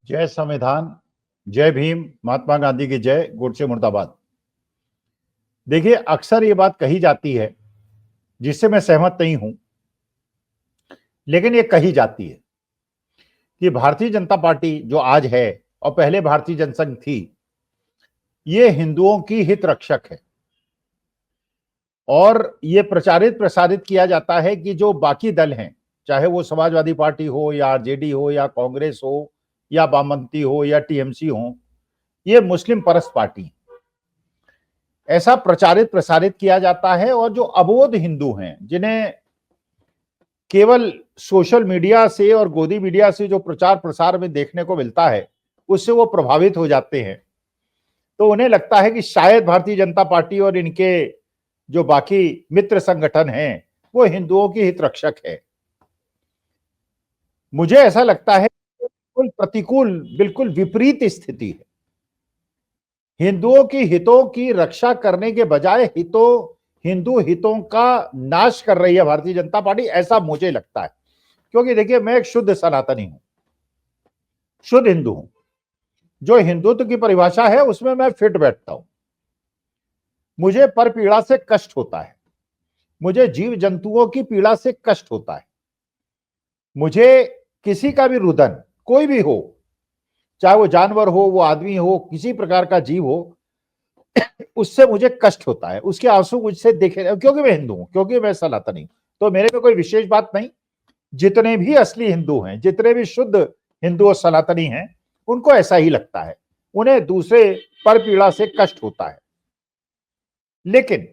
जय संविधान, जय भीम, महात्मा गांधी की जय, गोडसे मुर्दाबाद। देखिए, अक्सर ये बात कही जाती है जिससे मैं सहमत नहीं हूं, लेकिन ये कही जाती है कि भारतीय जनता पार्टी जो आज है और पहले भारतीय जनसंघ थी, ये हिंदुओं की हित रक्षक है। और ये प्रचारित प्रसारित किया जाता है कि जो बाकी दल हैं, चाहे वो समाजवादी पार्टी हो या आरजेडी हो या कांग्रेस हो या वामपंथी हो या टीएमसी हो, ये मुस्लिम परस्त पार्टी, ऐसा प्रचारित प्रसारित किया जाता है। और जो अबोध हिंदू हैं, जिन्हें केवल सोशल मीडिया से और गोदी मीडिया से जो प्रचार प्रसार में देखने को मिलता है, उससे वो प्रभावित हो जाते हैं। तो उन्हें लगता है कि शायद भारतीय जनता पार्टी और इनके जो बाकी मित्र संगठन हैं, वो हिंदुओं की हित रक्षक है। मुझे ऐसा लगता है बिल्कुल प्रतिकूल, बिल्कुल विपरीत स्थिति है। हिंदुओं की हितों की रक्षा करने के बजाय हिंदू हितों का नाश कर रही है भारतीय जनता पार्टी, ऐसा मुझे लगता है। क्योंकि देखिए, मैं एक शुद्ध सनातनी हूं, शुद्ध हिंदू हूं। जो हिंदुत्व की परिभाषा है उसमें मैं फिट बैठता हूं। मुझे पर पीड़ा से कष्ट होता है, मुझे जीव जंतुओं की पीड़ा से कष्ट होता है। मुझे किसी का भी रुदन, कोई भी हो, चाहे वो जानवर हो, वो आदमी हो, किसी प्रकार का जीव हो, उससे मुझे कष्ट होता है, उसके आंसू मुझसे देखे, क्योंकि मैं हिंदू हूं, क्योंकि मैं सनातनी हूं। तो मेरे में कोई विशेष बात नहीं। जितने भी असली हिंदू हैं, जितने भी शुद्ध हिंदू और सनातनी हैं, उनको ऐसा ही लगता है। उन्हें दूसरे पर पीड़ा से कष्ट होता है। लेकिन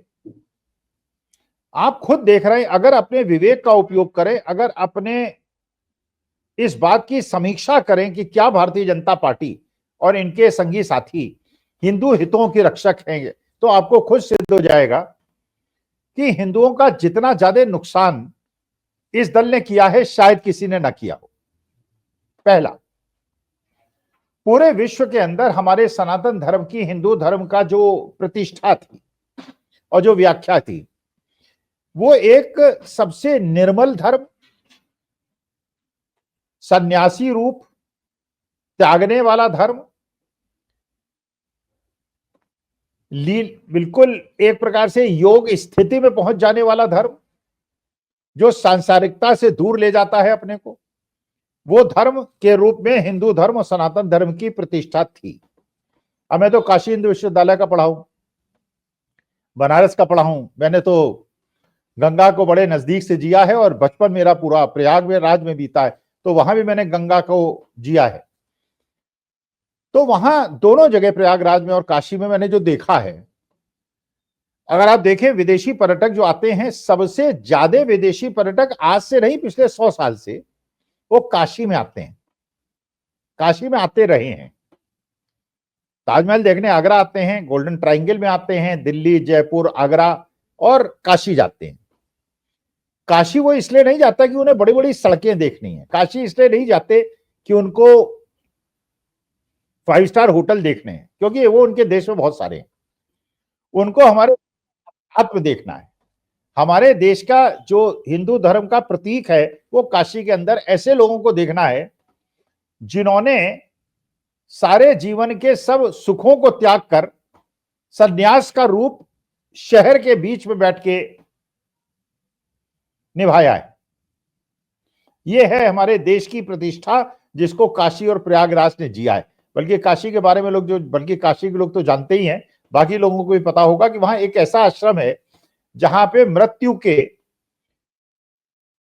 आप खुद देख रहे हैं, अगर अपने विवेक का उपयोग करें, अगर अपने इस बात की समीक्षा करें कि क्या भारतीय जनता पार्टी और इनके संगी साथी हिंदू हितों के रक्षक हैं, तो आपको खुद सिद्ध हो जाएगा कि हिंदुओं का जितना ज्यादा नुकसान इस दल ने किया है, शायद किसी ने ना किया हो। पहला, पूरे विश्व के अंदर हमारे सनातन धर्म की, हिंदू धर्म का जो प्रतिष्ठा थी और जो व्याख्या थी, वो एक सबसे निर्मल धर्म, सन्यासी रूप, त्यागने वाला धर्म, बिल्कुल एक प्रकार से योग स्थिति में पहुंच जाने वाला धर्म, जो सांसारिकता से दूर ले जाता है अपने को, वो धर्म के रूप में हिंदू धर्म और सनातन धर्म की प्रतिष्ठा थी। अब मैं तो काशी हिंदू विश्वविद्यालय का पढ़ा हूं, बनारस का पढ़ा हूं, मैंने तो गंगा को बड़े नजदीक से जिया है और बचपन मेरा पूरा प्रयाग में राज में बीता है, तो वहां भी मैंने गंगा को जिया है। तो वहां दोनों जगह, प्रयागराज में और काशी में, मैंने जो देखा है, अगर आप देखें विदेशी पर्यटक जो आते हैं, सबसे ज्यादा विदेशी पर्यटक आज से नहीं, पिछले 100 साल से वो काशी में आते हैं, काशी में आते रहे हैं। ताजमहल देखने आगरा आते हैं, गोल्डन ट्रायंगल में आते हैं, दिल्ली, जयपुर, आगरा और काशी जाते हैं। काशी वो इसलिए नहीं जाता कि उन्हें बड़ी बड़ी सड़कें देखनी है, काशी इसलिए नहीं जाते कि उनको 5 स्टार होटल देखने हैं, क्योंकि वो उनके देश में बहुत सारे हैं। उनको हमारे आत्म देखना है। हमारे देश का जो हिंदू धर्म का प्रतीक है, वो काशी के अंदर ऐसे लोगों को देखना है जिन्होंने सारे जीवन के सब सुखों को त्याग कर सन्यास का रूप शहर के बीच में बैठ के निभाया है। यह है हमारे देश की प्रतिष्ठा, जिसको काशी और प्रयागराज ने जिया है। बल्कि काशी के बारे में बल्कि काशी के लोग तो जानते ही हैं, बाकी लोगों को भी पता होगा कि वहां एक ऐसा आश्रम है जहां पे मृत्यु के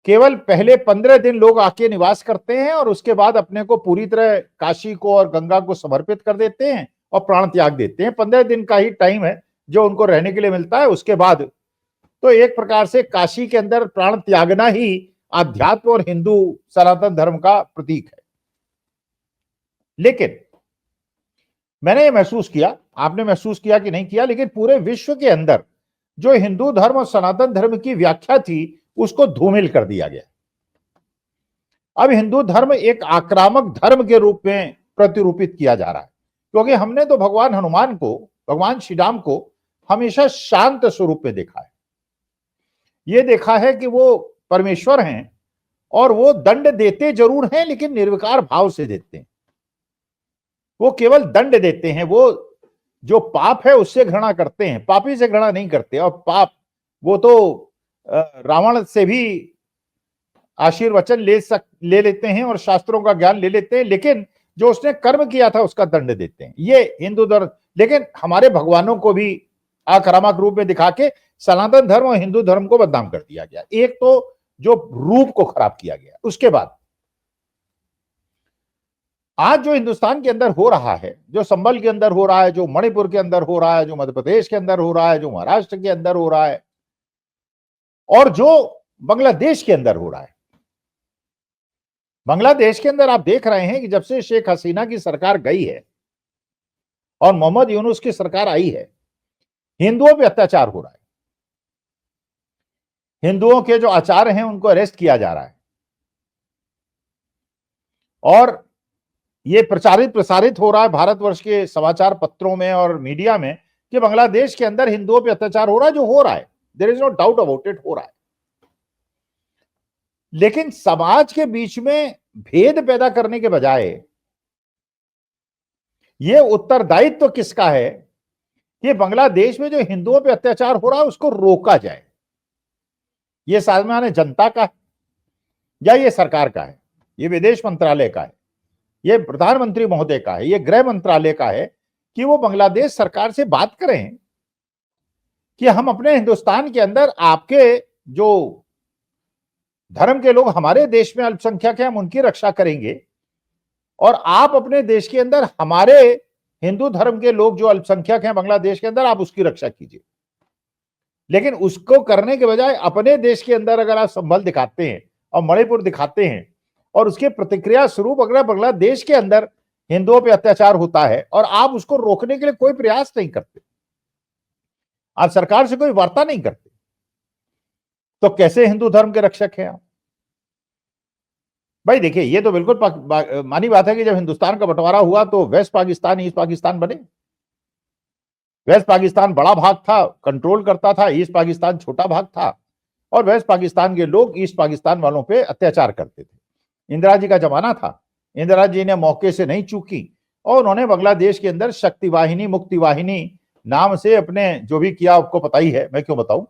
केवल पहले 15 दिन लोग आके निवास करते हैं और उसके बाद अपने को पूरी तरह काशी को और गंगा को समर्पित कर देते हैं और प्राण त्याग देते हैं। 15 दिन का ही टाइम है जो उनको रहने के लिए मिलता है। उसके बाद तो एक प्रकार से काशी के अंदर प्राण त्यागना ही आध्यात्म और हिंदू सनातन धर्म का प्रतीक है। लेकिन मैंने ये महसूस किया, आपने महसूस किया कि नहीं किया, लेकिन पूरे विश्व के अंदर जो हिंदू धर्म और सनातन धर्म की व्याख्या थी, उसको धूमिल कर दिया गया। अब हिंदू धर्म एक आक्रामक धर्म के रूप में प्रतिरूपित किया जा रहा है, क्योंकि हमने तो भगवान हनुमान को, भगवान श्री राम को हमेशा शांत स्वरूप में देखा है। ये देखा है कि वो परमेश्वर हैं और वो दंड देते जरूर हैं, लेकिन निर्विकार भाव से देते हैं। वो केवल दंड देते हैं, वो जो पाप है उससे घृणा करते हैं, पापी से घृणा नहीं करते। और पाप वो तो रावण से भी आशीर्वचन ले लेते हैं और शास्त्रों का ज्ञान ले लेते हैं, लेकिन जो उसने कर्म किया था उसका दंड देते हैं। ये हिंदू धर्म, लेकिन हमारे भगवानों को भी आक्रामक रूप में दिखा के सनातन धर्म और हिंदू धर्म को बदनाम कर दिया गया। एक तो जो रूप को खराब किया गया, उसके बाद आज जो हिंदुस्तान के अंदर हो रहा है, जो संभल के अंदर हो रहा है, जो मणिपुर के अंदर हो रहा है, जो मध्य प्रदेश के अंदर हो रहा है, जो महाराष्ट्र के अंदर हो रहा है, और जो बांग्लादेश के अंदर हो रहा है। बांग्लादेश के अंदर आप देख रहे हैं कि जब से शेख हसीना की सरकार गई है और मोहम्मद यूनुस की सरकार आई है, हिंदुओं पे अत्याचार हो रहा है। हिंदुओं के जो आचार्य हैं उनको अरेस्ट किया जा रहा है, और ये प्रसारित हो रहा है भारतवर्ष के समाचार पत्रों में और मीडिया में कि बांग्लादेश के अंदर हिंदुओं पे अत्याचार हो रहा है। जो हो रहा है, there is no doubt about it, हो रहा है। लेकिन समाज के बीच में भेद पैदा करने के बजाय ये उत्तरदायित्व तो किसका है कि बांग्लादेश में जो हिंदुओं पे अत्याचार हो रहा है उसको रोका जाए? ये सामान्य जनता का है या ये सरकार का है? ये विदेश मंत्रालय का है, ये प्रधानमंत्री महोदय का है, ये गृह मंत्रालय का है कि वो बांग्लादेश सरकार से बात करें कि हम अपने हिंदुस्तान के अंदर आपके जो धर्म के लोग हमारे देश में अल्पसंख्यक हैं, हम उनकी रक्षा करेंगे, और आप अपने देश के अंदर हमारे हिंदू धर्म के लोग जो अल्पसंख्यक हैं बांग्लादेश के अंदर, आप उसकी रक्षा कीजिए। लेकिन उसको करने के बजाय अपने देश के अंदर अगर आप संभल दिखाते हैं और मणिपुर दिखाते हैं, और उसके प्रतिक्रिया स्वरूप अगर बांग्लादेश के अंदर हिंदुओं पे अत्याचार होता है और आप उसको रोकने के लिए कोई प्रयास नहीं करते, आप सरकार से कोई वार्ता नहीं करते, तो कैसे हिंदू धर्म के रक्षक हैं आप? भाई देखिए, ये तो बिल्कुल मानी बात है कि जब हिंदुस्तान का बंटवारा हुआ तो वेस्ट पाकिस्तान, ईस्ट पाकिस्तान बने। वेस्ट पाकिस्तान बड़ा भाग था, कंट्रोल करता था, ईस्ट पाकिस्तान छोटा भाग था, और वेस्ट पाकिस्तान के लोग ईस्ट पाकिस्तान वालों पे अत्याचार करते थे। इंदिरा जी का जमाना था, इंदिरा जी ने मौके से नहीं चूकी और उन्होंने बांग्लादेश के अंदर शक्ति वाहिनी, मुक्ति वाहिनी नाम से अपने जो भी किया आपको पता ही है, मैं क्यों बताऊं।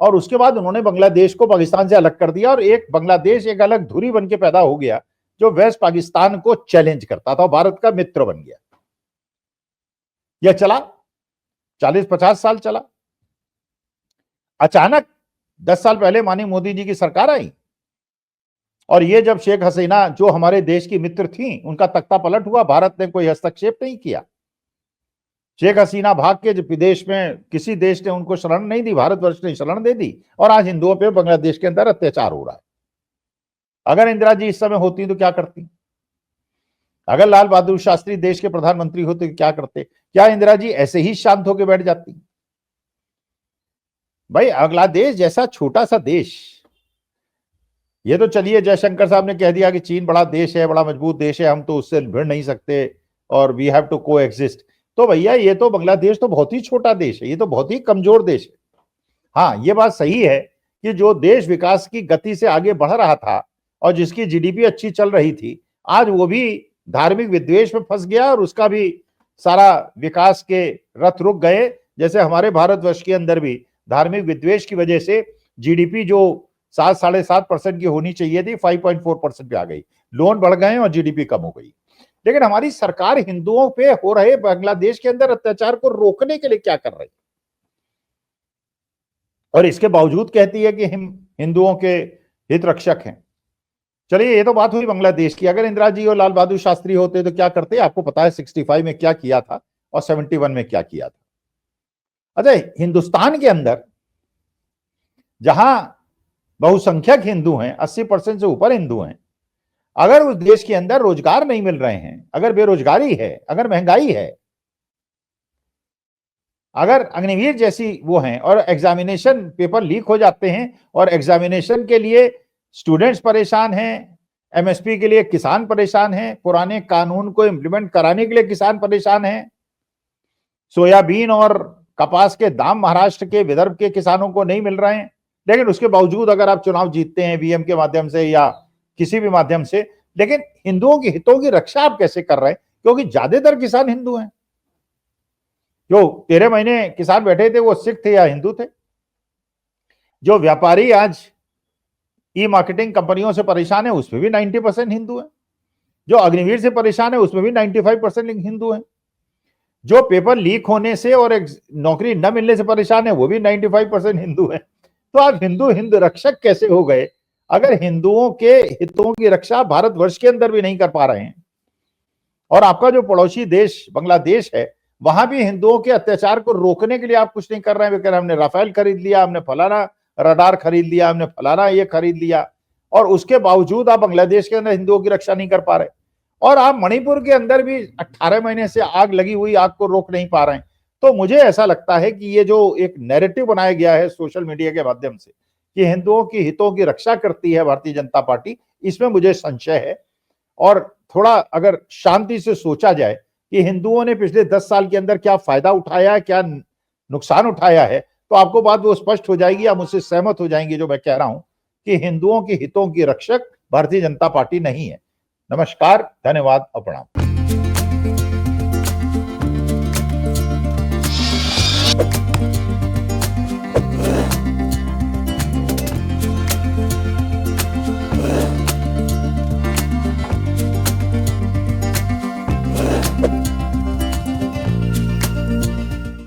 और उसके बाद उन्होंने बांग्लादेश को पाकिस्तान से अलग कर दिया और एक बांग्लादेश एक अलग धुरी बन के पैदा हो गया जो वेस्ट पाकिस्तान को चैलेंज करता था, भारत का मित्र बन गया। यह चला 40-50 साल चला। अचानक 10 साल पहले माननीय मोदी जी की सरकार आई और ये जब शेख हसीना जो हमारे देश की मित्र थी उनका तख्ता पलट हुआ, भारत ने कोई हस्तक्षेप नहीं किया। शेख हसीना भाग के जब विदेश में किसी देश ने उनको शरण नहीं दी, भारतवर्ष ने शरण दे दी, और आज हिंदुओं पे बांग्लादेश के अंदर अत्याचार हो रहा है। अगर इंदिरा जी इस समय होती तो क्या करती? अगर लाल बहादुर शास्त्री देश के प्रधानमंत्री होते तो क्या करते? क्या इंदिरा जी ऐसे ही शांत होकर बैठ जाती? भाई बांग्लादेश जैसा छोटा सा देश, ये तो चलिए जयशंकर साहब ने कह दिया कि चीन बड़ा देश है, बड़ा मजबूत देश है, हम तो उससे भिड़ नहीं सकते और वी हैव टू को एग्जिस्ट। तो भैया ये तो बांग्लादेश तो बहुत ही छोटा देश है, ये तो बहुत ही कमजोर देश है। हाँ, ये बात सही है कि जो देश विकास की गति से आगे बढ़ रहा था और जिसकी जीडीपी अच्छी चल रही थी, आज वो भी धार्मिक विद्वेष में फंस गया और उसका भी सारा विकास के रथ रुक गए। जैसे हमारे भारतवर्ष के अंदर भी धार्मिक विद्वेष की वजह से जीडीपी जो 7-7.5% की होनी चाहिए थी 5.4% पे आ गई, लोन बढ़ गए और जीडीपी कम हो गई। लेकिन हमारी सरकार हिंदुओं पे हो रहे बांग्लादेश के अंदर अत्याचार को रोकने के लिए क्या कर रही, और इसके बावजूद कहती है कि हम हिंदुओं के हित रक्षक हैं। चलिए, ये तो बात हुई बांग्लादेश की। अगर इंदिरा जी और लाल बहादुर शास्त्री होते तो क्या करते? आपको पता है 65 में क्या किया था और 71 में क्या किया था। अच्छा, हिंदुस्तान के अंदर जहां बहुसंख्यक हिंदू हैं, 80% से ऊपर हिंदू हैं, अगर उस देश के अंदर रोजगार नहीं मिल रहे हैं, अगर बेरोजगारी है, अगर महंगाई है, अगर अग्निवीर जैसी वो हैं और एग्जामिनेशन पेपर लीक हो जाते हैं और एग्जामिनेशन के लिए स्टूडेंट्स परेशान हैं, एमएसपी के लिए किसान परेशान हैं, पुराने कानून को इंप्लीमेंट कराने के लिए किसान परेशान हैं, सोयाबीन और कपास के दाम महाराष्ट्र के, विदर्भ के किसानों को नहीं मिल रहे हैं, लेकिन उसके बावजूद अगर आप चुनाव जीतते हैं वीएम के माध्यम से या किसी भी माध्यम से, लेकिन हिंदुओं के हितों की रक्षा आप कैसे कर रहे हैं? क्योंकि ज्यादातर किसान हिंदू हैं। जो 13 महीने किसान बैठे थे वो सिख थे या हिंदू थे। जो व्यापारी आज ई मार्केटिंग कंपनियों से परेशान है उसमें भी 90% हिंदू हैं। जो अग्निवीर से परेशान है उसमें भी 95% हिंदू हैं। जो पेपर लीक होने से और एक नौकरी न मिलने से परेशान है वो भी 95% हिंदू है। तो आप हिंदू हिंद रक्षक कैसे हो गए अगर हिंदुओं के हितों की रक्षा भारतवर्ष के अंदर भी नहीं कर पा रहे हैं। और आपका जो पड़ोसी देश बांग्लादेश है वहां भी हिंदुओं के अत्याचार को रोकने के लिए आप कुछ नहीं कर रहे हैं। वे कह रहे हमने राफेल खरीद लिया, हमने फलाना रडार खरीद लिया, हमने फलाना ये खरीद लिया, और उसके बावजूद आप बांग्लादेश के अंदर हिंदुओं की रक्षा नहीं कर पा रहे। और आप मणिपुर के अंदर भी 18 महीने से आग लगी हुई आग को रोक नहीं पा रहे हैं। तो मुझे ऐसा लगता है कि ये जो एक नैरेटिव बनाया गया है सोशल मीडिया के माध्यम से कि हिंदुओं की हितों की रक्षा करती है भारतीय जनता पार्टी, इसमें मुझे संशय है। और थोड़ा अगर शांति से सोचा जाए कि हिंदुओं ने पिछले 10 साल के अंदर क्या फायदा उठाया है, क्या नुकसान उठाया है, तो आपको बात वो स्पष्ट हो जाएगी, आप मुझसे सहमत हो जाएंगे जो मैं कह रहा हूं कि हिंदुओं के हितों की रक्षक भारतीय जनता पार्टी नहीं है। नमस्कार, धन्यवाद और प्रणाम।